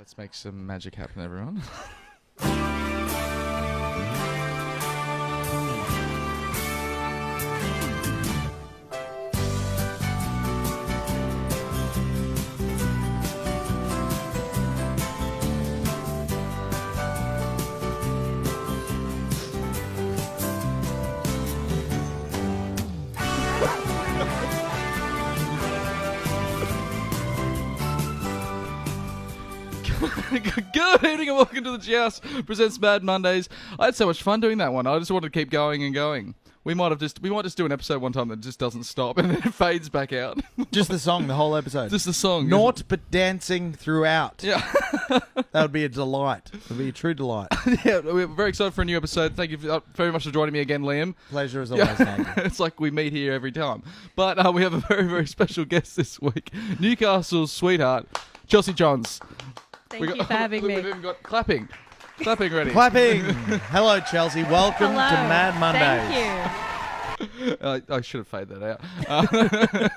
Let's make some magic happen, everyone. Good evening and welcome to the G-House presents Mad Mondays. I had so much fun doing that one. I just wanted to keep going and going. We might just do an episode one time that just doesn't stop and then it fades back out. Just the song, the whole episode. Just the song. Naught but dancing throughout. Yeah. That would be a delight. It would be a true delight. Yeah, we're very excited for a new episode. Thank you very much for joining me again, Liam. Pleasure as always, Nathan. It's like we meet here every time. But we have a very, very special guest this week. Newcastle's sweetheart, Chelsey Johns. Thank you for having me. We've even got clapping. Clapping ready. Clapping. Hello, Chelsey. Welcome to Mad Mondays. Thank you. I should have faded that out.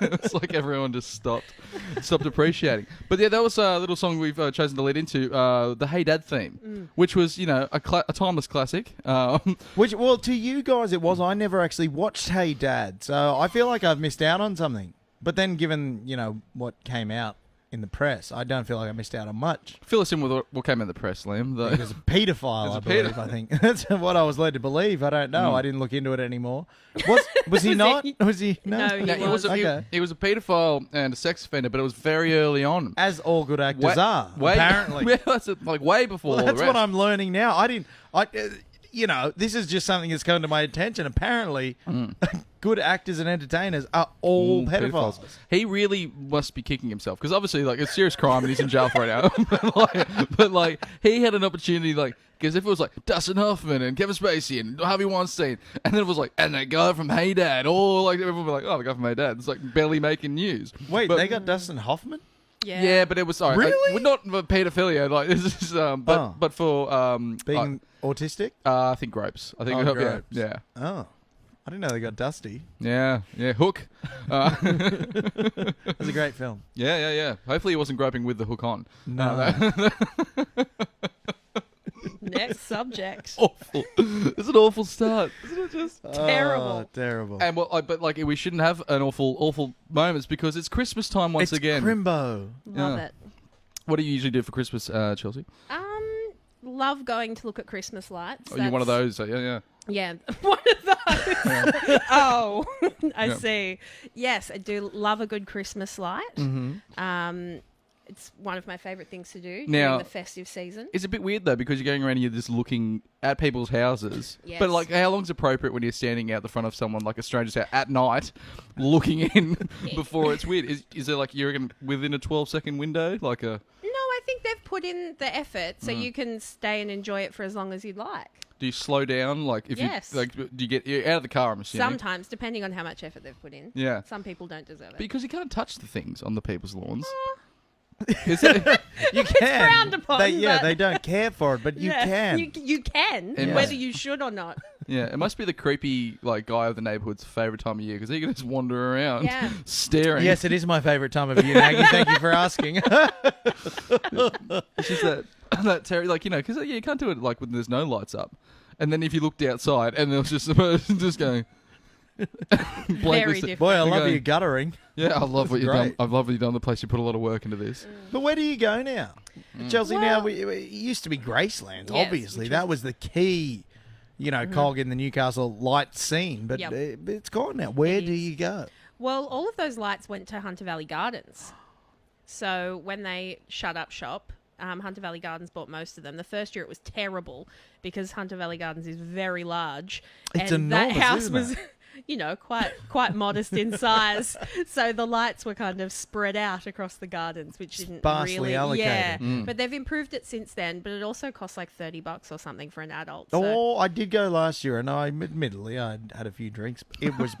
It's like everyone just stopped appreciating. But yeah, that was a little song we've chosen to lead into, the Hey Dad theme, which was, a timeless classic. Which, well, to you guys it was. I never actually watched Hey Dad, so I feel like I've missed out on something. But then given, what came out in the press, I don't feel like I missed out on much. Fill us in with what came in the press, Liam. He was a paedophile, I believe. I think that's what I was led to believe. I don't know. I didn't look into it anymore. Was he not? Was he? No, he was. He was a paedophile and a sex offender, but it was very early on. As all good actors are, apparently. Yeah, that's way before. Well, all that's the what rest. I'm learning now. This is just something that's come to my attention. Apparently, good actors and entertainers are all pedophiles. He really must be kicking himself because obviously, it's serious crime and he's in jail for it now. but he had an opportunity, because if it was Dustin Hoffman and Kevin Spacey and Harvey Weinstein, and then it was and that guy from Hey Dad, or everyone would be oh, the guy from Hey Dad. It's barely making news. Wait, they got Dustin Hoffman? Yeah, but it was really not for pedophilia. This is but for being autistic. I think Gropes. I think Gropes. yeah. Oh, I didn't know they got Dusty. Yeah. Hook. That's a great film. Yeah. Hopefully he wasn't groping with the hook on. No. Next subject. Awful. It's an awful start. Isn't it just Terrible. Oh, terrible. And we shouldn't have an awful moments because it's Christmas time once again. It's Crimbo. Love it. What do you usually do for Christmas, Chelsey? Love going to look at Christmas lights. Oh, you're one of those. Yeah. Yeah, one of those. Oh, I see. Yes, I do love a good Christmas light. Mm-hmm. It's one of my favourite things to do Now, during the festive season. It's a bit weird though because you're going around and you're just looking at people's houses. Yes. But how long's appropriate when you're standing out the front of someone like a stranger's house at night, looking in before it's weird? Is there you're within a 12-second window No, I think they've put in the effort so you can stay and enjoy it for as long as you'd like. Do you slow down? Yes. Do you get you're out of the car? I'm assuming. Sometimes, depending on how much effort they've put in. Yeah. Some people don't deserve it. Because you can't touch the things on the people's lawns. You can. It's frowned upon. They don't care for it, but you can. You can, Yeah. whether you should or not. Yeah, it must be the creepy guy of the neighbourhood's favourite time of year because he can just wander around staring. Yes, it is my favourite time of year, Maggie. Thank you for asking. It's just that terror, because you can't do it when there's no lights up, and then if you looked outside and there was just a person just going. Very different. Boy, I love your guttering. Yeah, I love what you've done. Great. I love what you've done. The place you put a lot of work into this. But where do you go now? Chelsey, now, it used to be Graceland, Yes, obviously. which That was the key, cog in the Newcastle light scene. But Yep. it's gone now. Where It do is. you go? Well, all of those lights went to Hunter Valley Gardens. So when they shut up shop, Hunter Valley Gardens bought most of them. The first year it was terrible because Hunter Valley Gardens is very large. It's and enormous, that house isn't was, it? quite modest in size. So the lights were kind of spread out across the gardens, which didn't Sparsely really... allocated. Yeah, but they've improved it since then. But it also costs $30 or something for an adult. So. Oh, I did go last year, and admittedly, I had a few drinks. It was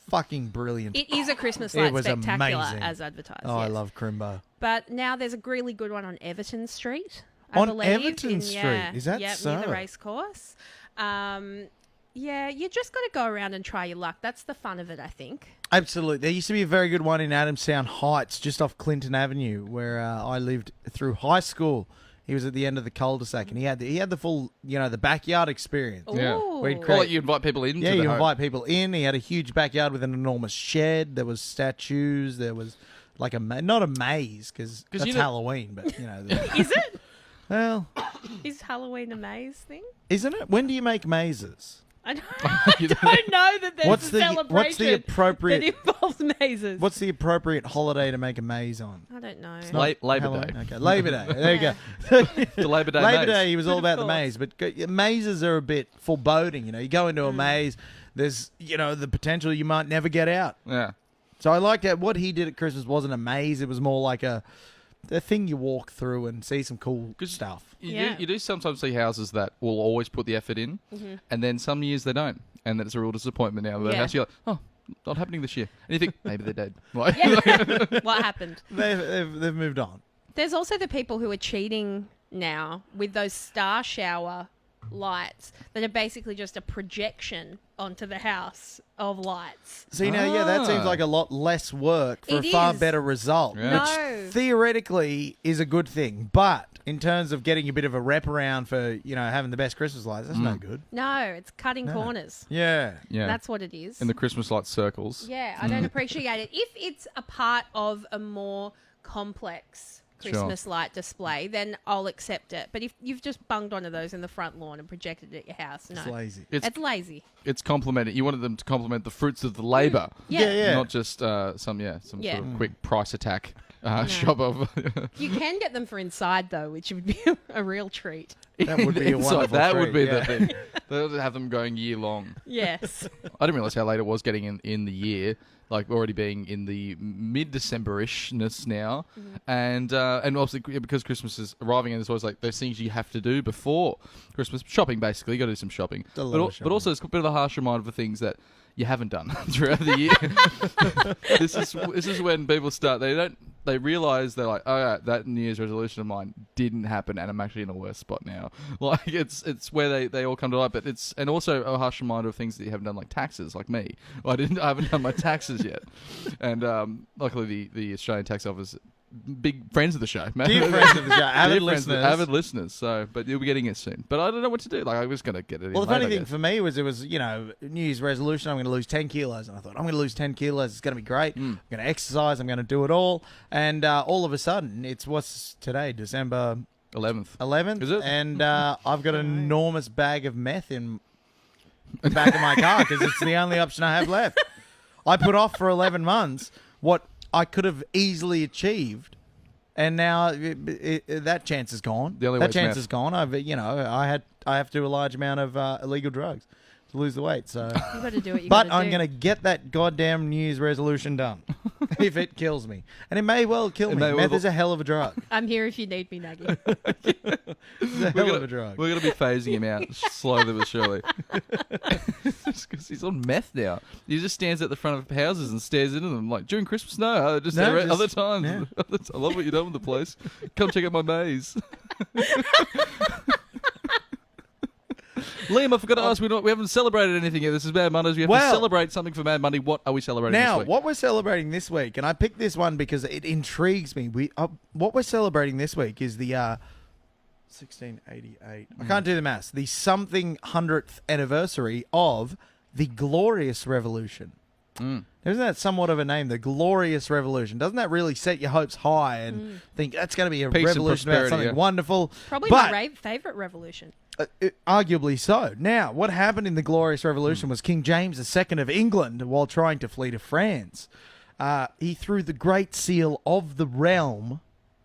fucking brilliant. It is a Christmas light was spectacular amazing. as advertised. Oh, I yes. love Crimbo. But now there's a really good one on Everton Street. I On believe, Everton Street? Is that near so? the race course. Yeah, you just got to go around and try your luck. That's the fun of it, I think. Absolutely. There used to be a very good one in Adamstown Heights, just off Clinton Avenue, where I lived through high school He was at the end of the cul-de-sac, and he had the full, the backyard experience. Yeah. Ooh. We'd Well, create- like you invite people in. Yeah, to the you home. invite people in. He had a huge backyard with an enormous shed. There was statues. There was like not a maze because that's Halloween, but Is it? well, Is Halloween a maze thing? isn't it? When do you make mazes? I don't know that there's What's a the celebration appropriate that involves mazes. What's the appropriate holiday to make a maze on? I don't know. Labor Halloween. Day. Okay, Labor Day. There you go. The Labor Day. Labor maze. Day, he was all Of about the course. maze, but mazes are a bit foreboding. You go into a maze, there's the potential you might never get out. Yeah. So I like that. What he did at Christmas wasn't a maze; it was more like a thing you walk through and see some cool stuff. You do sometimes see houses that will always put the effort in, and then some years they don't, and then it's a real disappointment now. The Yeah. house, you're like, oh, not happening this year. And you think, maybe they're dead. Like, Yeah. What happened? They've moved on. There's also the people who are cheating now with those star shower lights that are basically just a projection onto the house of lights. See, now, that seems Ah. like a lot less work for It a far is. better result, Yeah. which No. theoretically is a good thing. But in terms of getting a bit of a wrap around for, having the best Christmas lights, that's no good. No, it's cutting corners. Yeah. yeah. That's what it is. in the Christmas light circles. Yeah, I don't appreciate it. If it's a part of a more complex Sure. Christmas light display, then I'll accept it. But if you've just bunged onto those in the front lawn and projected it at your house, no. It's lazy. It's lazy. It's complemented. You wanted them to complement the fruits of the labour, Yeah. not just some Yeah. sort of quick price attack shop of. You can get them for inside, though, which would be a real treat. That would be a Inside, wonderful that treat, would be yeah. the thing. They'll have them going year long. Yes. I didn't realise how late it was getting in the year, like already being in the mid-December-ishness now, and obviously because Christmas is arriving and there's always like those things you have to do before Christmas, shopping basically, you got to do some shopping, A lot of but shopping. also it's a bit of a harsh reminder for things that you haven't done throughout the year. This is when people start. They realise they're like, oh, yeah, that New Year's resolution of mine didn't happen, and I'm actually in a worse spot now. Like it's where they all come to light, but it's and also a harsh reminder of things that you haven't done, like taxes, like me. I haven't done my taxes yet, and luckily the Australian Tax Office. Big friends of the show, man. Dear friends of the show, avid Dear friends, listeners. avid listeners. So, but you'll be getting it soon. But I don't know what to do. Like, I was going to get it. Well, in the funny late, I thing guess. for me was it was, New Year's resolution, I'm going to lose 10 kilos. And I thought, I'm going to lose 10 kilos. It's going to be great. I'm going to exercise. I'm going to do it all. And all of a sudden, what's today? December 11th. Is it? And I've got an enormous bag of meth in the back of my car because it's the only option I have left. I put off for 11 months what I could have easily achieved. And now that chance is gone. The only that way's chance meth. is gone. I have to do a large amount of illegal drugs to lose the weight. So, You got to do what you but got to do. I'm going to get that goddamn New Year's resolution done if it kills me, and it may well kill me. may Meth well- is a hell of a drug. I'm here if you need me, Nuggy. It's a hell of a drug. We're going to be phasing him out slowly but surely. Because he's on meth now. He just stands at the front of houses and stares into them. Like, during Christmas? No, just No, other just- times. yeah. I love what you've done with the place. Come check out my maze. Liam, I forgot to ask. We haven't celebrated anything yet. This is Mad Mondays. We have to Well- celebrate something for Mad Monday. What are we celebrating Now, this week? what we're celebrating this week, and I picked this one because it intrigues me. What we're celebrating this week is the 1688. I can't do the maths. The something 100th anniversary of the Glorious Revolution. Isn't that somewhat of a name, the Glorious Revolution? Doesn't that really set your hopes high and think that's going to be a Peace and revolution about prosperity, something yeah. wonderful? Probably but, my favourite revolution. Arguably so. Now, what happened in the Glorious Revolution was King James II of England, while trying to flee to France, he threw the Great Seal of the realm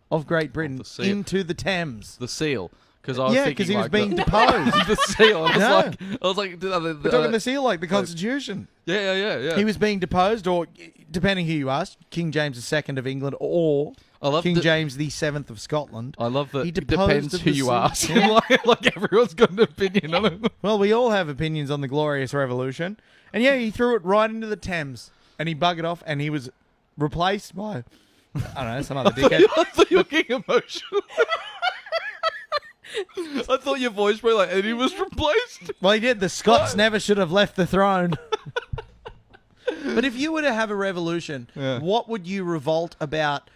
of Great Britain the seal. into the Thames. The seal. Because I was Yeah, thinking because he was like being the, deposed. the seal. No. I was like, We're talking the seal like the Constitution. yeah. He was being deposed, or depending who you ask, King James II of England or I love King that- James VII of Scotland. I love that He it deposed depends of who the you seal. ask. Yeah. like everyone's got an opinion on it. Well, we all have opinions on the Glorious Revolution. And yeah, he threw it right into the Thames and he buggered off and he was replaced by, I don't know, some other dickhead. I thought you were getting emotional. I thought your voice was like, and he was replaced. Well, he did. The Scots never should have left the throne. But if you were to have a revolution, Yeah. what would you revolt about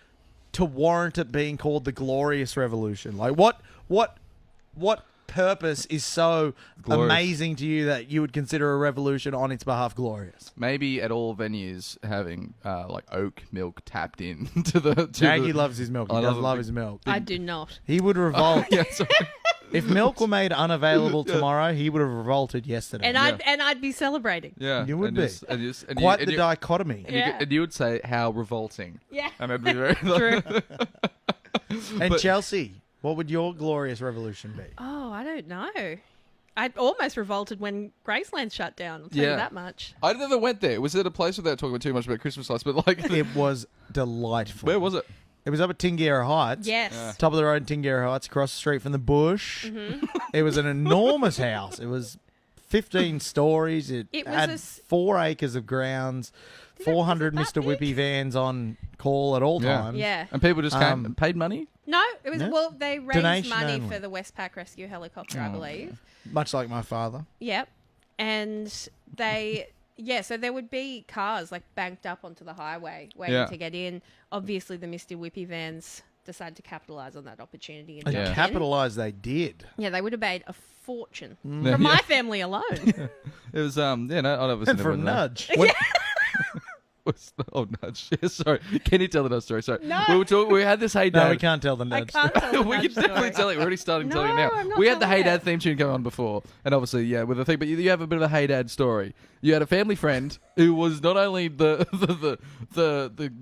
to warrant it being called the Glorious Revolution? Like, what purpose is so Glorious. amazing to you that you would consider a revolution on its behalf glorious? Maybe at all venues having like oat milk tapped in to the. Maggie loves his milk. He I does love love it. his milk. I do not. He would revolt. Yeah, sorry. If milk were made unavailable tomorrow, he would have revolted yesterday. And I'd be celebrating. Yeah, You would and be. and Quite and the dichotomy. And, you, Yeah. and you would say how revolting. Yeah. And I'd be very True. And But- Chelsey, what would your glorious revolution be? Oh, I don't know. I almost revolted when Graceland shut down. I'll tell you that much. I never went there. Was it a place without talking too much about Christmas lights? But like, It was delightful. where was it? It was up at Tingera Heights. Yes. Top of the road in Tingera Heights, across the street from the bush. Mm-hmm. It was an enormous house. It was 15 stories. It It was had 4 acres of grounds, 400 was it that Mr. Whippy big? vans vans on call at all Yeah. times. Yeah. And people just came Um, and paid money. No, it was Yeah. well. They raised Donation money only. for the Westpac Rescue Helicopter, I believe. Much like my father. Yep. And they, so there would be cars like banked up onto the highway waiting Yeah. to get in. Obviously, the Mr. Whippy vans decided to capitalise on that opportunity and And jump in. capitalise they did. Yeah, they would have made a fortune Yeah. from my family alone. It was no, I obviously And never for a went there. nudge. Oh, nudge. Yeah, sorry. Can you tell another story? Sorry. No. We were talking. We had this Hey Dad. No, we can't tell the I nudge. can't tell the We nudge can definitely story. tell it. We're already starting No, telling it now. I'm not We had the telling Hey Dad it. theme tune going on before, and obviously, yeah, with the thing. But you have a bit of a Hey Dad story. You had a family friend who was not only the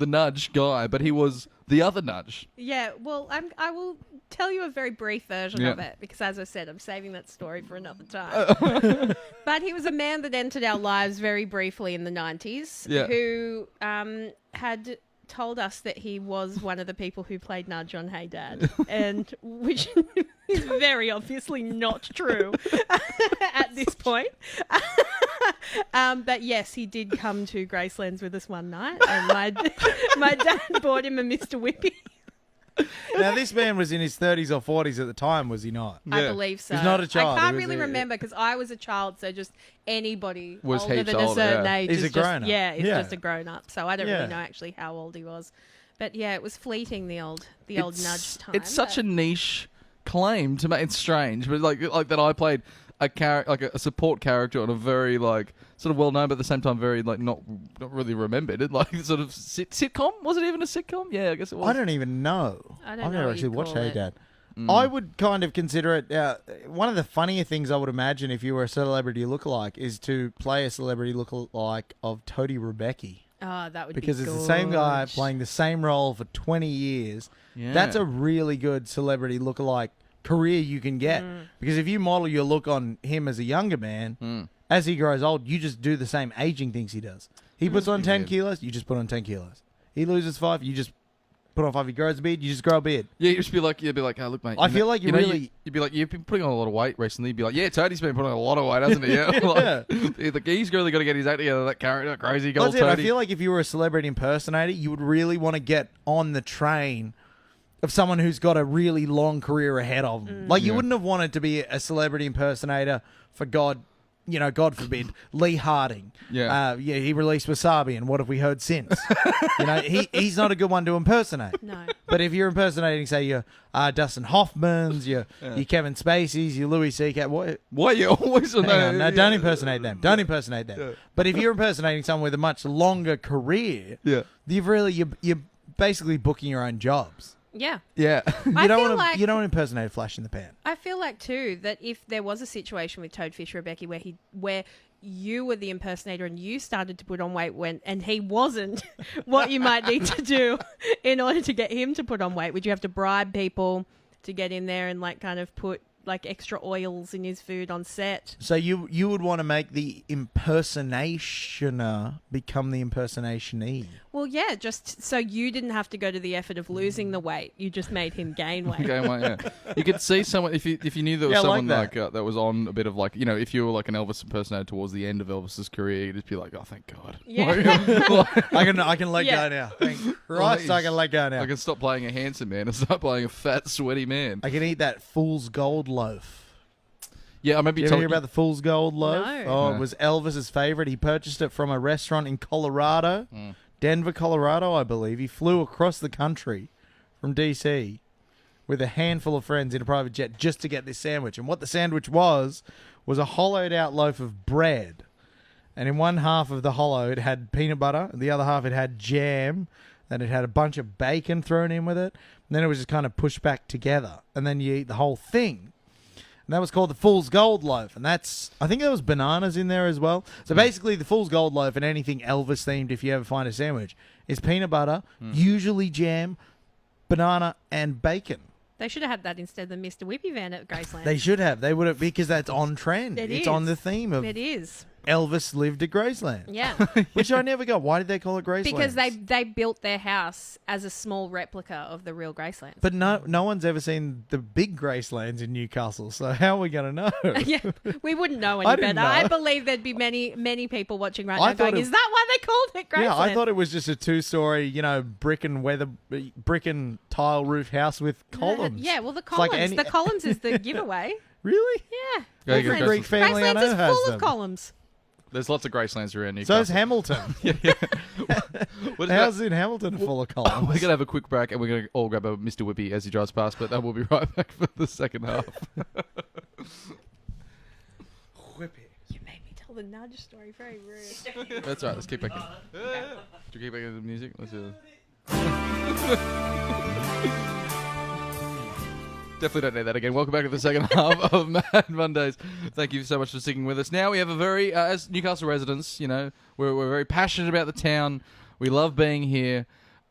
nudge guy, but he was the other nudge. Yeah, well, I will tell you a very brief version Yeah. of it because, as I said, I'm saving that story for another time. But he was a man that entered our lives very briefly in the 90s Yeah. who had told us that he was one of the people who played Nudge on Hey Dad, and which is very obviously not true at this point. But yes, he did come to Gracelands with us one night, and my dad bought him a Mr. Whippy. Now, this man was in his 30s or 40s at the time, was he not? I Yeah. believe so. He's not a child, I he can't was really a- remember because I was a child, so just anybody Was older heaps than a older, certain yeah. age He's is a just grown-up. yeah, he's Yeah. just a grown up. So I don't Yeah. really know actually how old he was, but yeah, it was fleeting the old nudge time. It's such a but- niche claim to make. It's strange, but like that I played a character, like a support character on a very like sort of well known, but at the same time very like not really remembered. It like sort of sitcom. Was it even a sitcom? Yeah, I guess it was. I don't even know. I don't I've know never what actually you'd watched call Hey it. Dad. I would kind of consider it one of the funnier things I would imagine if you were a celebrity lookalike is to play a celebrity lookalike of Toady Rebecca. Oh, that would Because be it's the same guy gorge. playing the same role for 20 years. Yeah. That's a really good celebrity lookalike career you can get. Because if you model your look on him as a younger man, as he grows old, you just do the same aging things he does. He puts on 10 weird. kilos, you just put on 10 kilos. He loses 5, you just put on 5. He grows a beard, you just grow a beard. Yeah, you'd be like, oh look, mate. I feel like you really- You'd be like, you've been putting on a lot of weight recently. You'd be like, yeah, Toadie's been putting on a lot of weight, hasn't he? Yeah. Like, he's really got to get his act together. That character, crazy gold That's it. I Toadie. feel like if you were a celebrity impersonator, you would really want to get on the train of someone who's got a really long career ahead of them. Like, you Yeah. wouldn't have wanted to be a celebrity impersonator for God forbid, Lee Harding. Yeah. He released Wasabi, and what have we heard since? He's not a good one to impersonate. No. But if you're impersonating, say, your Dustin Hoffmans, your Kevin Spaceys, your Louis C.K., what? Why are you always on Hang that? on, no, don't impersonate them. Don't impersonate them. Yeah. But if you're impersonating someone with a much longer career, Yeah. you're basically booking your own jobs. Yeah. Yeah. I feel want to like- you don't want to impersonate a flash in the pan. I feel like too that if there was a situation with Toadfish Rebecca where you were the impersonator and you started to put on weight and he wasn't, what you might need to do in order to get him to put on weight, would you have to bribe people to get in there and like kind of put like extra oils in his food on set? So you would want to make the impersonationer become the impersonationee. Well, yeah, just so you didn't have to go to the effort of losing the weight. You just made him gain weight. Okay, well, yeah. You could see someone if you knew there was Yeah, I like someone that. like that was on a bit of like if you were like an Elvis impersonator towards the end of Elvis's career, you'd just be like, oh, thank God. Yeah. Like, I can let Yeah. go now. Thank Christ, I can let go now. I can stop playing a handsome man and start playing a fat, sweaty man. I can eat that fool's gold loaf. Yeah, I remember Did you you ever told hear about the fool's gold loaf? No. Oh, No. it was Elvis's favorite. He purchased it from a restaurant in Colorado, Denver, Colorado, I believe. He flew across the country from DC with a handful of friends in a private jet just to get this sandwich. And what the sandwich was a hollowed out loaf of bread. And in one half of the hollow, it had peanut butter. And the other half, it had jam. And it had a bunch of bacon thrown in with it. And then it was just kind of pushed back together. And then you eat the whole thing. And that was called the Fool's Gold Loaf. And I think there was bananas in there as well. So basically, the Fool's Gold Loaf and anything Elvis themed, if you ever find a sandwich, is peanut butter, usually jam, banana, and bacon. They should have had that instead of the Mr. Whippy van at Graceland. They should have. They would have, because that's on trend. It's on the theme of It is. Elvis lived at Graceland. Yeah. Which I never got. Why did they call it Graceland? Because they built their house as a small replica of the real Graceland. But no one's ever seen the big Gracelands in Newcastle, so how are we going to know? Yeah, we wouldn't know I any better. didn't know. I believe there'd be many people watching right I now going, thought is that why they called it Graceland? Yeah, I thought it was just a 2-story, brick and tile roof house with columns. Yeah, well, the It's like columns. The columns is the giveaway. Really? Yeah. Go Every get Greek family I Graceland's know is has full them. of columns. There's lots of Gracelands around So Newcastle. is Hamilton. What is How's in Hamilton full of columns? We're going to have a quick break and we're going to all grab a Mr. Whippy as he drives past, but then we'll be right back for the second half. You made me tell the nudge story. Very rude. That's right, let's keep back in. Do you keep back in the music? Let's do it. Definitely don't need that again. Welcome back to the second half of Mad Mondays. Thank you so much for sticking with us. Now we have a very, as Newcastle residents, we're very passionate about the town. We love being here.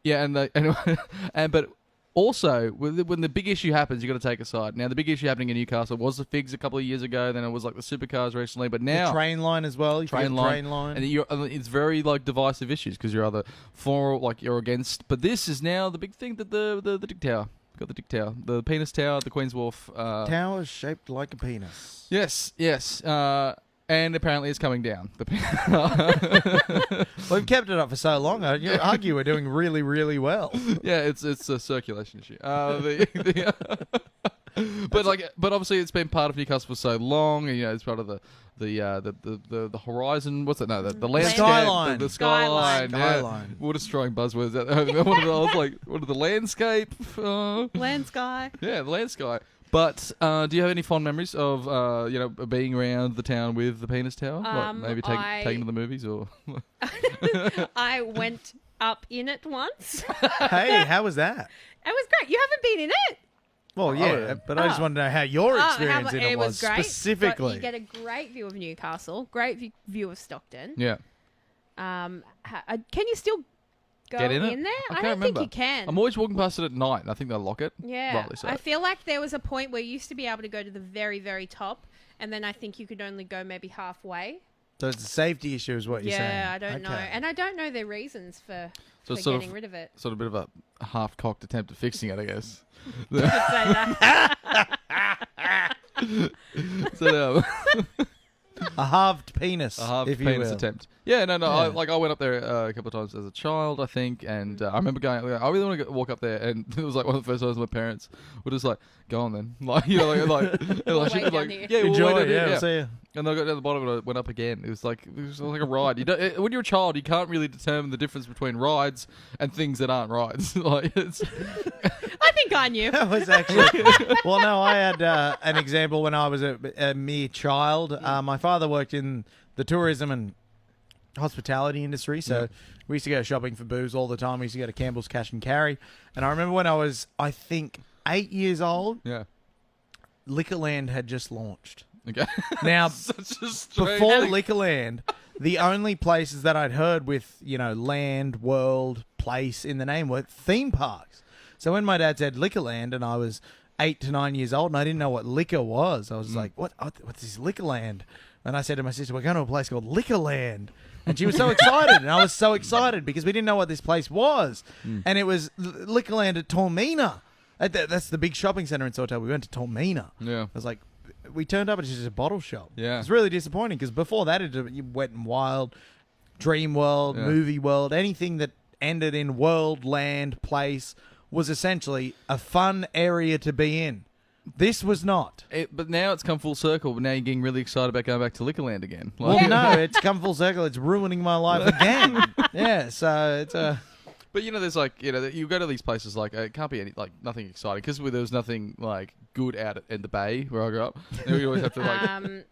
Yeah, but also when the big issue happens, you've got to take a side. Now the big issue happening in Newcastle was the figs a couple of years ago. Then it was like the supercars recently, but now The train line as well. train line, and it's very divisive issues because you're either for or you're against. But this is now the big thing that the Dick Tower. Got the Dick Tower, the Penis Tower, the Queen's Wharf. Tower shaped like a penis. Yes. And apparently it's coming down. We've kept it up for so long. I'd argue we're doing really, really well. Yeah, it's a circulation issue. But obviously it's been part of Newcastle for so long, and it's part of the horizon. What's it? No, the landscape, Skyline. the skyline. Skyline. Yeah. We're destroying buzzwords. I was like, what are the landscape? Land sky. Yeah, the land sky. But do you have any fond memories of being around the town with the Penis Tower? Maybe taking to the movies or? I went up in it once. Hey, how was that? It was great. You haven't been in it? Well, yeah, but I just wanted to know how your experience in it was great. specifically. You get a great view of Newcastle, great view of Stockton. Yeah. Can you still go Get in it? there? I I can't don't remember. think you can. I'm always walking past it at night, and I think they'll lock it. Yeah. Rightly so. I feel like there was a point where you used to be able to go to the very, very top, and then I think you could only go maybe halfway. So it's a safety issue is what you're saying. Yeah, I don't know. And I don't know their reasons for getting rid of it. Sort of a bit of a half-cocked attempt at fixing it, I guess. You could say that. So, A halved penis, a half if you penis will. attempt. Yeah, no. Yeah. I went up there a couple of times as a child, I think, and I remember going. I really want to walk up there, and it was like one of the first times my parents were just like, "Go on then," Wait down here. yeah, Enjoy, we'll wait down here, yeah, see ya. And then I got down the bottom and I went up again. It was like a ride. You don't, when you're a child, you can't really determine the difference between rides and things that aren't rides. I think I knew. That was actually... Well, no, I had an example when I was a mere child. My father worked in the tourism and hospitality industry, so we used to go shopping for booze all the time. We used to go to Campbell's Cash and Carry. And I remember when I was, I think, 8 years old, Yeah. Liquorland had just launched. Okay. Now, Such a strange before thing. Liquorland, the only places that I'd heard with, land, world, place in the name were theme parks. So when my dad said Liquorland and I was 8 to 9 years old and I didn't know what liquor was, I was like, what's this Liquorland? And I said to my sister, we're going to a place called Liquorland. And she was so excited, and I was so excited because we didn't know what this place was. And it was Liquorland at Tormina. That's the big shopping centre in Sawtell. We went to Tormina. Yeah. I was like, we turned up, it's just a bottle shop. Yeah. It was really disappointing because before that, you Wet and Wild, Dream World, Movie World, anything that ended in world, land, place was essentially a fun area to be in. This was not. But now it's come full circle. But now you're getting really excited about going back to Liquorland again. Well, no, it's come full circle. It's ruining my life again. Yeah, so it's a... But there's like you go to these places like it can't be nothing exciting because there was nothing like good out in the bay where I grew up. And we always have to like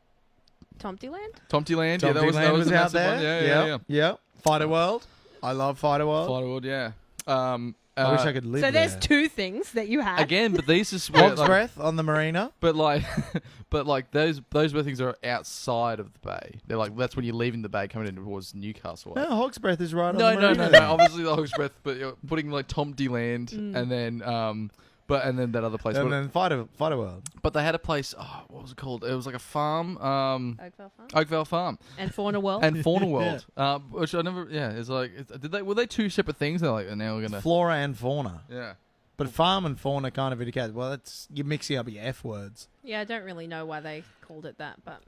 Tomtyland? Tomtyland. Yeah, that was Tomtyland was a out massive one. there. Yeah. Fighter World. I love Fighter World. Fighter World. Yeah. I wish I could live So there. there's two things that you had. Again, but these is where, Hog's Breath on the marina. but those things are outside of the bay. They're like that's when you're leaving the bay coming in towards Newcastle. No, Hog's Breath is right No, on the no, marina. no, no. Obviously the Hog's Breath, but you're putting like Tomtyland and then and then that other place. And then Fighter World. But they had a place. Oh, what was it called? It was like a farm. Oakvale Farm. Oakvale Farm And Fauna World. and Fauna World, which I never. Yeah, it's like were they two separate things? They're like, and now we're gonna. Flora and fauna. Yeah. But farm and fauna kind of indicate, well, you're mixing up your F words. Yeah, I don't really know why they called it that, but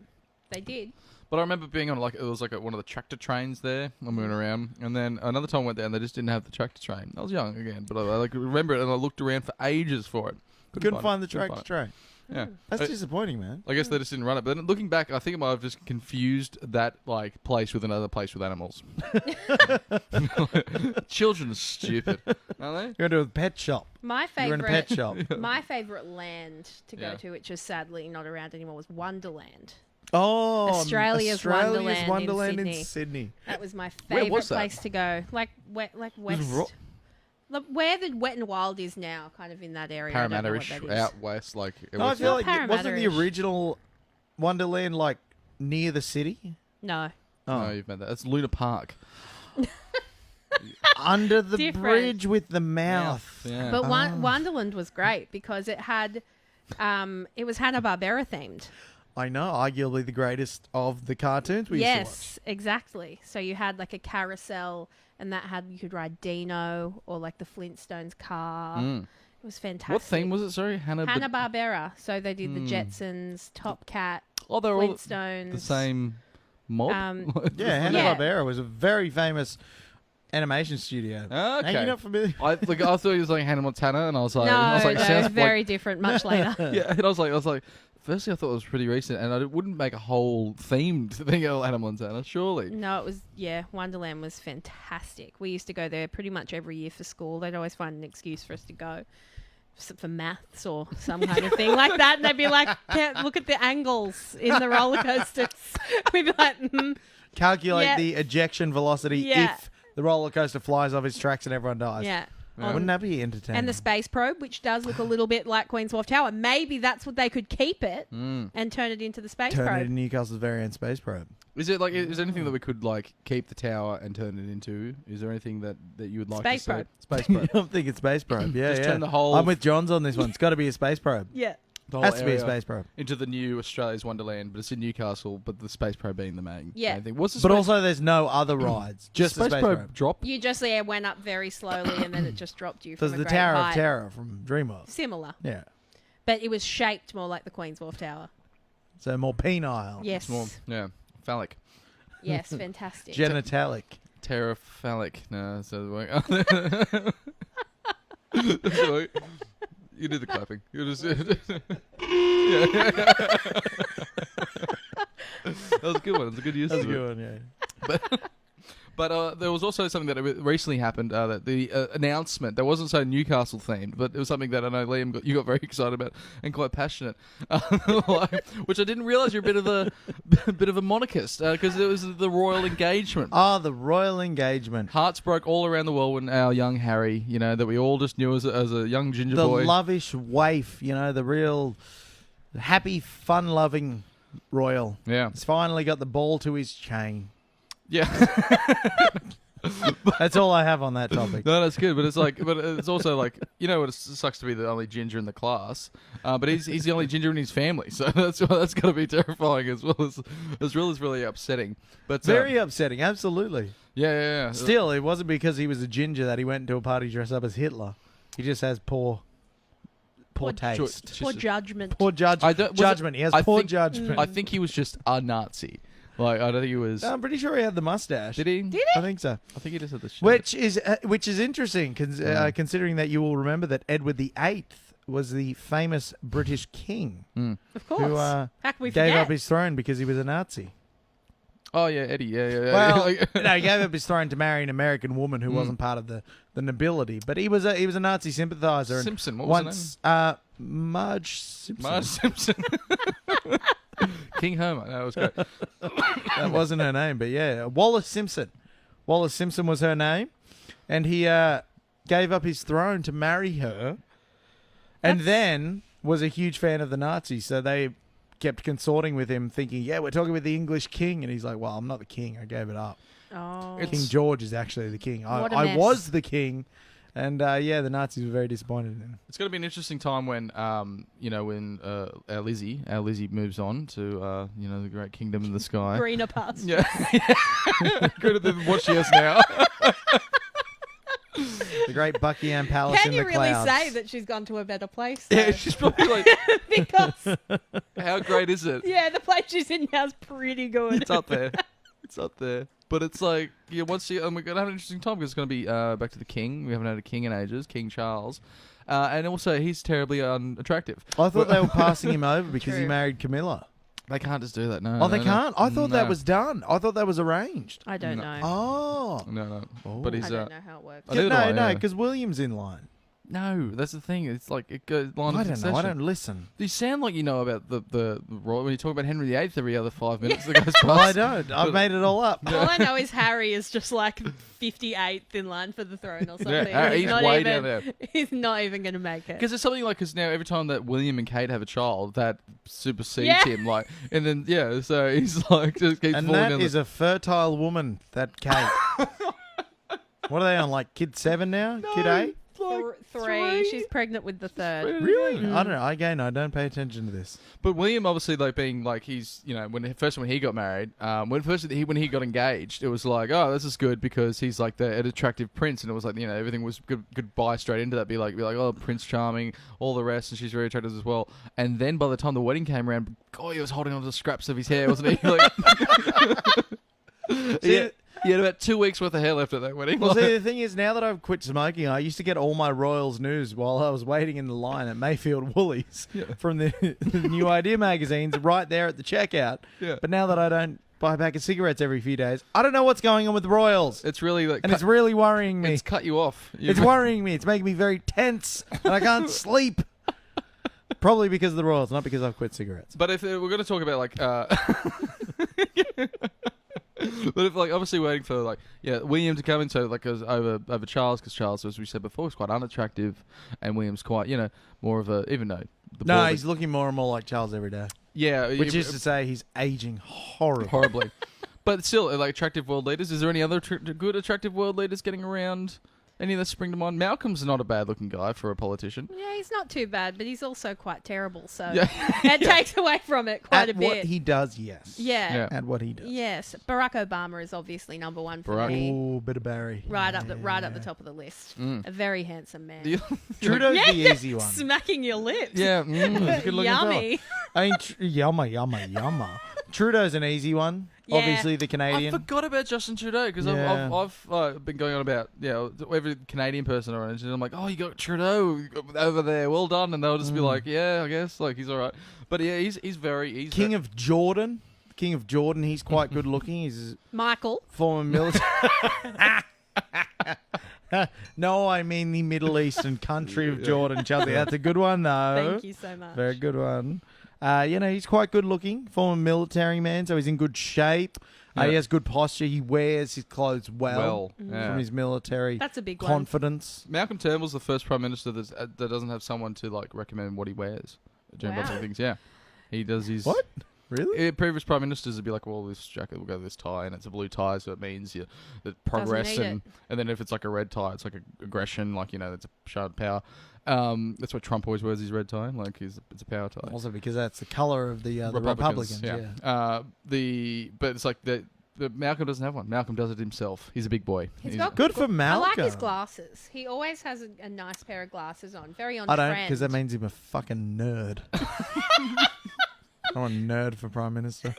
they did. But I remember being on one of the tractor trains there when we went around, and then another time I went there and they just didn't have the tractor train. I was young again, but I remember it and I looked around for ages for it. Couldn't find the tractor train. Yeah, That's disappointing, man. I guess they just didn't run it. But then looking back, I think I might have just confused that like place with another place with animals. Children are stupid, aren't You're going to a pet shop. My You're in a pet favorite, shop. my favorite land to go Yeah. to, which is sadly not around anymore, was Wonderland. Oh, Australia's Wonderland in in Sydney. That was my Where favorite was that? place to go. Like west. Like where the Wet and Wild is now, kind of in that area. I don't know what Parramatta-ish that is. out west, like it No, I was. feel not like wasn't the Parramatta-ish. original Wonderland like near the city? No. Oh, you've met that. That's Luna Park. Under the Different. bridge with the mouth. Yeah. But Wonderland was great because it had, it was Hanna-Barbera themed. I know, arguably the greatest of the cartoons we used to watch. Yes, exactly. So you had like a carousel, and you could ride Dino or like the Flintstones car. Mm. It was fantastic. What theme was it? Sorry, Hanna-Barbera. So they did the Jetsons, Top Cat, Oh, they're all Flintstones. the same mob. Yeah, Hanna-Barbera was a very famous animation studio. Okay. Are you not familiar? I thought it was like Hannah Montana, and I was like, No, sounds very different. Much later. yeah. And I was like, firstly, I thought it was pretty recent, and I wouldn't make a whole themed thing of Hannah Montana, surely. No, it was, Wonderland was fantastic. We used to go there pretty much every year for school. They'd always find an excuse for us to go for maths or some kind of thing like that. And they'd be like, look at the angles in the roller coasters. We'd be like, Calculate the ejection velocity Yeah. if the roller coaster flies off its tracks and everyone dies. yeah. Wouldn't that be entertaining? And the space probe, which does look a little bit like Queen's Wharf Tower. Maybe that's what they could keep it and turn it into the space Turn it probe. into Newcastle's very own space probe. Is there anything that we could like keep the tower and turn it into? Is there anything that you would like Space to say? probe. Space You probe. don't think it's space probe? Yeah, Just yeah. turn the whole- I'm with Johns on this one. It's got to be a space probe. Yeah. The whole Has to be a area space probe. into the new Australia's Wonderland, but it's in Newcastle. But the space probe being the main thing. What's the But space, also, there's no other rides. Just the space space probe probe. drop? You just went up very slowly and then it just dropped you from There's a the great Tower height. of Terror from DreamWorks. Similar. Yeah. But it was shaped more like the Queen's Wharf Tower. So more penile. Yes. It's more, phallic. Yes, fantastic. Genitalic. Terraphallic. No, that's the way. That's the way. You do the clapping. You just. Yeah. That was a good one. It was a good use. That's a of it. good one, yeah. But there was also something that recently happened. That the announcement that wasn't so Newcastle themed, but it was something that I know Liam you got very excited about and quite passionate, which I didn't realise you're a bit of a monarchist because it was the royal engagement. Oh, the royal engagement. Hearts broke all around the world when our young Harry, that we all just knew as a young ginger The boy. lovish waif, the real happy, fun-loving royal. Yeah, He's finally got the ball to his chain. yeah. That's all I have on that topic. No, that's good, but it's also like what it sucks to be the only ginger in the class, but he's the only ginger in his family, so that's got to be terrifying as well as really upsetting. But Very upsetting, absolutely. yeah. Still, it wasn't because he was a ginger that he went into a party dressed up as Hitler. He just has poor taste. Poor judgment. Poor judgment. He has poor judgment. I think he was just a Nazi. Like I don't think he was. I'm pretty sure he had the mustache. Did he? Did he? I think so. I think he just had the shit. Which is interesting, considering that you will remember that Edward VIII was the famous British king Of course. who How can we gave forget? up his throne because he was a Nazi. Oh yeah, Eddie. Yeah. Well, Like- no, he gave up his throne to marry an American woman who wasn't part of the nobility, but he was a Nazi sympathizer. And Simpson. What was once, Marge Simpson. Marge Simpson. King Homer. That was great. That wasn't her name, but yeah, Wallace Simpson. Wallace Simpson was her name, and he gave up his throne to marry her, and then was a huge fan of the Nazis. So they kept consorting with him, thinking, "Yeah, we're talking with the English king," and he's like, "Well, I'm not the king. I gave it up. Oh. King George is actually the king. What a I mess. was the king." And the Nazis were very disappointed in him. It's going to be an interesting time when, when our Lizzie moves on to, the great kingdom in the sky. Greener pastures. Yeah. Greater than what she has now. The great Buckingham Palace Can in you the really clouds. say that she's gone to a better place? Yeah, though? she's probably like, Because, how great is it? yeah, the place she's in now is pretty good. It's up there. It's up there. But it's like, yeah, we're going to have an interesting time because it's going to be back to the king. We haven't had a king in ages, King Charles. And also, he's terribly unattractive. I thought they were passing him over because he True. married Camilla. They can't just do that, no. Oh, they no, can't? I thought no. that was done. I thought that was arranged. I don't No. know. Oh. No. Oh. But I he's... don't know how it works. I neither do I, no, yeah. because William's in line. No, that's the thing. It's like, it goes line I of don't know. succession. I don't listen. You sound like you know about the royal when you talk about Henry VIII every other 5 minutes that goes past. Well, I don't. I've made it all up. All I know is Harry is just like 58th in line for the throne or something. Yeah, he's not way even, down there. He's not even going to make it. Because it's something like, because now every time that William and Kate have a child, that supersedes Yeah. him. Like, and then, yeah, so he's like, just keeps And falling that down is a fertile woman, that Kate. What are they on, like kid 7 now? Kid 8? Three. She's pregnant with the third. Really? I don't know. Again, I don't pay attention to this. But William, obviously, like being like he's, when he got married, when he got engaged, it was like, oh, this is good because he's like an attractive prince, and it was like, everything was good buy straight into that. Be like, oh, Prince Charming, all the rest, and she's very attractive as well. And then by the time the wedding came around, God, he was holding on to the scraps of his hair, wasn't he? Like, he had about 2 weeks worth of hair left at that wedding. Well, see, the thing is, now that I've quit smoking, I used to get all my Royals news while I was waiting in the line at Mayfield Woolies from the New Idea magazines right there at the checkout. Yeah. But now that I don't buy a pack of cigarettes every few days, I don't know what's going on with the Royals. It's really like, And it's really worrying me. it's cut you off. It's worrying me. It's making me very tense, and I can't sleep. Probably because of the Royals, not because I've quit cigarettes. But if we're going to talk about like, but if like obviously waiting for like William to come in, so like over Charles, because Charles, as we said before, is quite unattractive, and William's quite more of a, even though No, he's looking more and more like Charles every day. Which is to say, he's aging horribly. But still, like attractive world leaders. Is there any other good attractive world leaders getting around? Any that spring to mind? Malcolm's not a bad-looking guy for a politician. Yeah, he's not too bad, but he's also quite terrible. So Yeah. it takes away from it quite At a bit. what he does, yes. Yeah. At what he does. Yes. Barack Obama is obviously number one for Barack. me. Oh, bit of Barry. Right up the top of the list. Mm. A very handsome man. Trudeau's Yeah, the easy one. smacking your lips. Yeah, he's a good-looking fella. Yummy. I mean, yumma. Trudeau's an easy one. Yeah. Obviously, the I Canadian. forgot about Justin Trudeau because Yeah. I've been going on about every Canadian person around, and I'm like, oh, you got Trudeau over there, well done, and they'll just be like, yeah, I guess, like he's all right, but yeah, he's King of Jordan. King of Jordan. He's quite good looking. He's Michael. a former military. No, I mean the Middle Eastern country of Jordan, Chelsey. That's a good one, though. Thank you so much. Very good one. He's quite good looking. Former military man, so he's in good shape. Yeah. He has good posture. He wears his clothes well yeah. from his military That's a big one. confidence. Malcolm Turnbull's the first prime minister that doesn't have someone to like recommend what he wears during Wow. public things. Yeah, he does his What? Really? Previous prime ministers would be like, well, this jacket will go with this tie, and it's a blue tie, so it means that progress, need and then if it's like a red tie, it's like aggression, like that's a show of power. That's why Trump always wears his red tie, like it's a power tie. Also because that's the color of the Republicans. Yeah. But it's like the Malcolm doesn't have one. Malcolm does it himself. He's a big boy. He's got Good for I Malcolm. like his glasses. He always has a nice pair of glasses on. Very on I trend. don't, because that means I'm a fucking nerd. I'm a nerd for prime minister.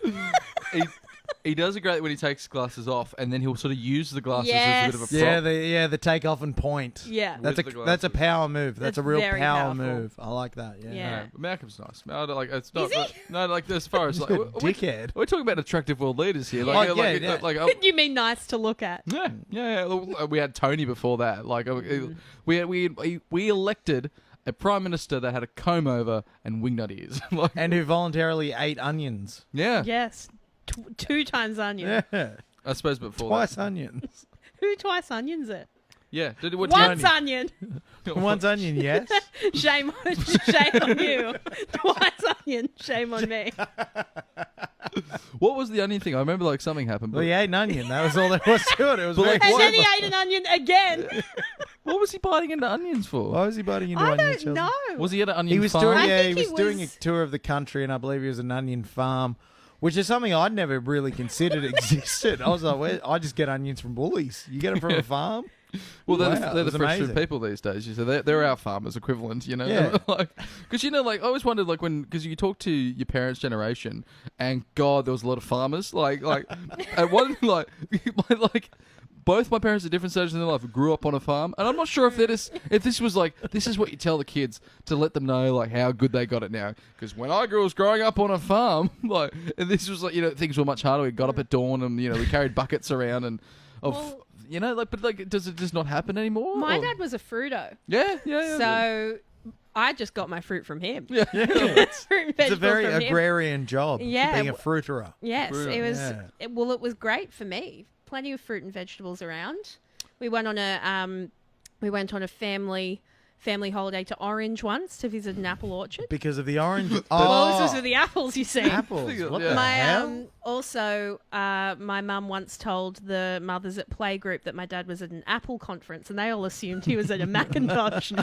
He does it great when he takes glasses off, and then he'll sort of use the glasses as a bit of a prop. The take off and point. Yeah. That's With a the that's a glasses. power move. That's a That's real very power powerful. move. I like that. Yeah. Yeah. Malcolm's nice. I don't like it's not. Is he? No, like as far as like we're, Dickhead. we're talking about attractive world leaders here. Yeah. Like, Oh, like, yeah. like, You mean nice to look at? yeah. We had Tony before that. Like we elected a prime minister that had a comb over and wingnut ears. Like, And who voluntarily ate onions. yeah, Yes. 2 times onion. Yeah. I suppose before Twice that. onions. Who twice onions it? Yeah, did what Once Tony- onion. Once onion, yes. Shame on you. Twice onion. Shame on me. What was the onion thing? I remember like something happened. But Well, he ate an onion. That was all there was to it. It was But very like, And then clever. he ate an onion again. what was he biting into onions for? Why was he biting into I onions? don't Chelsey? know. Was he at an onion He was farm? doing, I yeah, think he he was doing a was- tour of the country, and I believe he was an onion farm, which is something I'd never really considered existed. I was like, I just get onions from Woolies. You get them from a farm? Well, they're, Wow, the, it they're the was fresh food amazing. people these days. You say they're our farmers equivalent, you know. Yeah. Like, because like I always wondered, like because you talk to your parents' generation, and God, there was a lot of farmers. Like at one like both my parents at different stages in their life grew up on a farm, and I'm not sure if this was like this is what you tell the kids to let them know like how good they got it now. Because when I was growing up on a farm, like and this was like things were much harder. We got up at dawn and we carried buckets around and Well- but does it just not happen anymore? My or- dad was a fruito. Yeah. So I just got my fruit from him. Yeah. Fruit and It's a vegetables very from him. agrarian job, Yeah, being a fruiterer. Yes, Fruit, it was. yeah. It was great for me. Plenty of fruit and vegetables around. We went on a family holiday to Orange once to visit an apple orchard. Because of the orange. Well, this was with the apples, you see. apples. What Yeah. the My hell? also, my mum once told the mothers at playgroup that my dad was at an Apple conference, and they all assumed he was at a Macintosh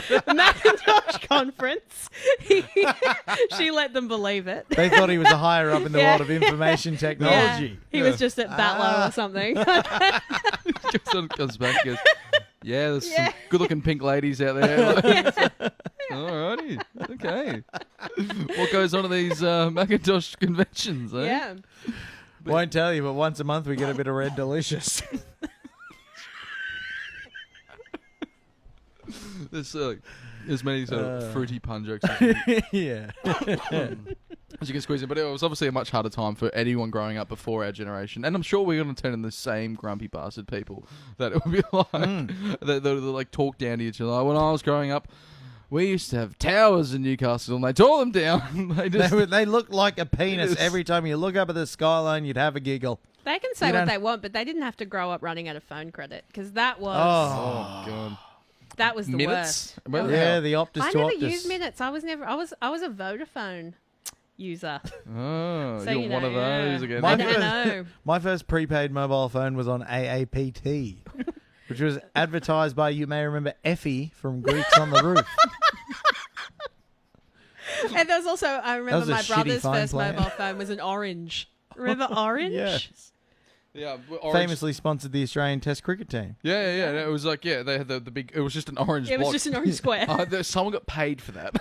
conference. She let them believe it. They thought he was a higher up in the Yeah. world of information technology. He was just at Batlow or something. comes back and goes, yeah, there's Yeah. some good-looking pink ladies out there. Alrighty, okay. What goes on at these Macintosh conventions? Eh? Yeah. Won't tell you, but once a month we get a bit of Red Delicious. There's as many sort of fruity pun jokes as Yeah. you can squeeze in, but it was obviously a much harder time for anyone growing up before our generation, and I'm sure we're going to turn into the same grumpy bastard people that it would be like that like talk down to each other. Like, when I was growing up, we used to have towers in Newcastle, and they tore them down. They look like a penis. Yes. Every time you look up at the skyline, you'd have a giggle. They can say You what don't- they want, but they didn't have to grow up running out of phone credit because that was Oh god, that was the minutes. worst. Well, Yeah, the Optus I to never Optus. used minutes. I was a Vodafone user. Oh, So you're you one know, of those again. My I don't first- know. My first prepaid mobile phone was on AAPT, which was advertised by, you may remember, Effie from Greeks on the Roof. And there was also, I remember was a my shitty brother's phone first plan. mobile phone was an Orange. Remember Orange? Yes. Yeah, orange. Famously sponsored the Australian Test cricket team. Yeah. It was like they had the big. It was just an orange. It was block. just an orange square. Someone got paid for that.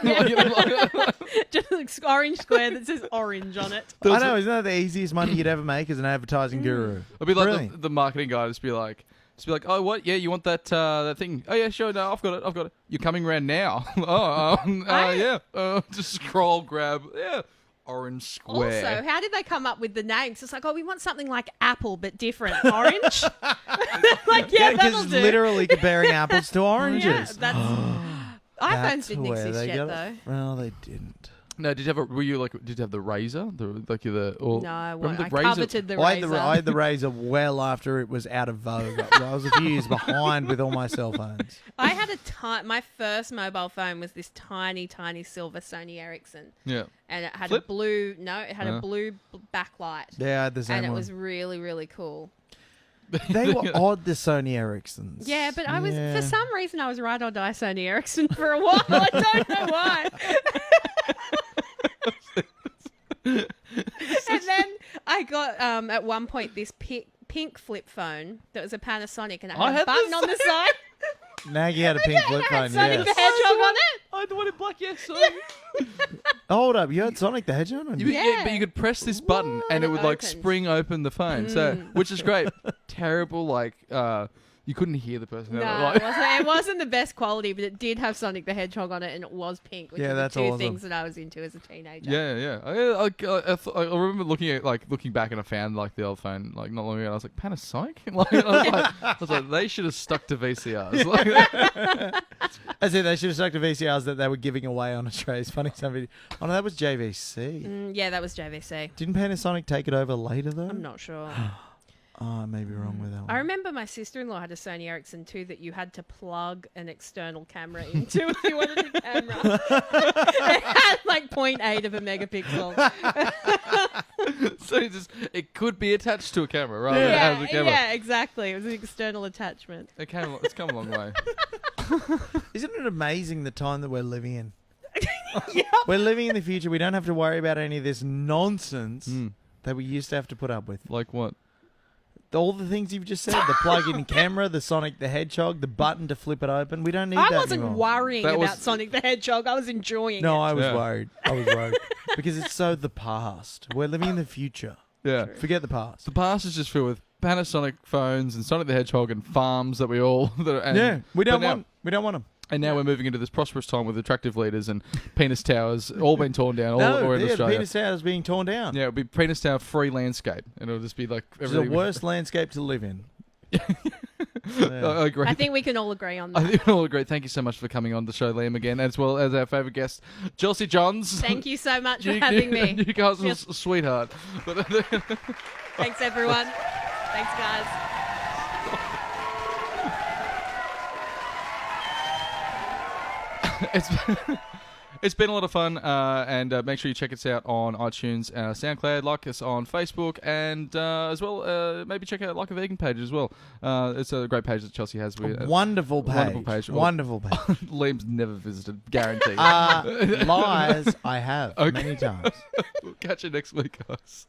Just an orange square that says orange on it. I know, isn't that the easiest money you'd ever make as an advertising guru? It'd be like Brilliant. the marketing guy just be like, oh, what? Yeah, you want that that thing? Oh, yeah, sure. No, I've got it. You're coming around now. Yeah. Just scroll, grab. Yeah, orange square. Also, how did they come up with the names? It's like, we want something like Apple but different. Orange? Like, yeah, that'll it's do. literally comparing apples to Yeah, oranges. that's... iPhones That's didn't where exist they yet, got though. it. Well, they didn't. No, did you have the razor? No, I coveted the Well, razor. I had the razor well after it was out of vogue. I was a few years behind with all my cell phones. I had my first mobile phone was this tiny, tiny silver Sony Ericsson. Yeah. And it had Flip? a blue backlight. Yeah, I had the same And it one. was really, really cool. They were odd, the Sony Ericssons. Yeah, but I was, Yeah. for some reason, I was right on die Sony Ericsson for a while. I don't know why. And then I got, at one point, this pink flip phone that was a Panasonic, and it I had a had the button on the side. Nagy had a pink flip phone, Sonic yes. the Hedgehog on it. I had the one in black, yes. Hold up, you had Sonic the Hedgehog on? Yeah. But you could press this button What? and it And would it like opened. spring open the phone. So, which is great. Terrible, like you couldn't hear the person. No, Like, it wasn't the best quality, but it did have Sonic the Hedgehog on it, and it was pink, which Yeah, are the that's two awesome. things that I was into as a teenager. yeah. I remember looking back and I found like the old phone like not long ago. And I was like Panasonic. I was like, they should have stuck to VCRs. Like, I said they should have stuck to VCRs that they were giving away on Australia's Funny Stuff video. Oh no, that was JVC. Yeah, that was JVC. Didn't Panasonic take it over later though? I'm not sure. Oh, I may be wrong with that one. I remember my sister-in-law had a Sony Ericsson too that you had to plug an external camera into if you wanted a camera. It had like 0.8 of a megapixel. so it could be attached to a camera rather than as a camera. Yeah, exactly. It was an external attachment. It's come a long way. Isn't it amazing the time that we're living in? We're living in the future. We don't have to worry about any of this nonsense that we used to have to put up with. Like what? All the things you've just said, the plug-in camera, the Sonic the Hedgehog, the button to flip it open. We don't need I that wasn't anymore. worrying That about was- Sonic the Hedgehog. I was enjoying No, it. I was Yeah. worried. I was worried. Because it's so the past. We're living in the future. Yeah. Forget the past. The past is just filled with Panasonic phones and Sonic the Hedgehog and farms that we all. We don't now- want them. And now we're moving into this prosperous time with attractive leaders and penis towers all been torn down all over the Australia. Penis Tower is being torn down. Yeah, it'll be penis tower free landscape, and it'll just be like It's the everything. worst landscape to live in. I agree. I think we can all agree on I that. think we all agree. Thank you so much for coming on the show, Liam, again, as well as our favourite guest, Chelsey Johns. Thank you so much for having me. Newcastle's sweetheart. Thanks, everyone. Thanks, guys. It's been a lot of fun, and make sure you check us out on iTunes, SoundCloud, like us on Facebook, and as well, maybe check out Like a Vegan page as well. It's a great page that Chelsey has. Wonderful page. Wonderful page. Wonderful page. Liam's never visited, guaranteed. Lies, I have Okay. many times. We'll catch you next week, guys.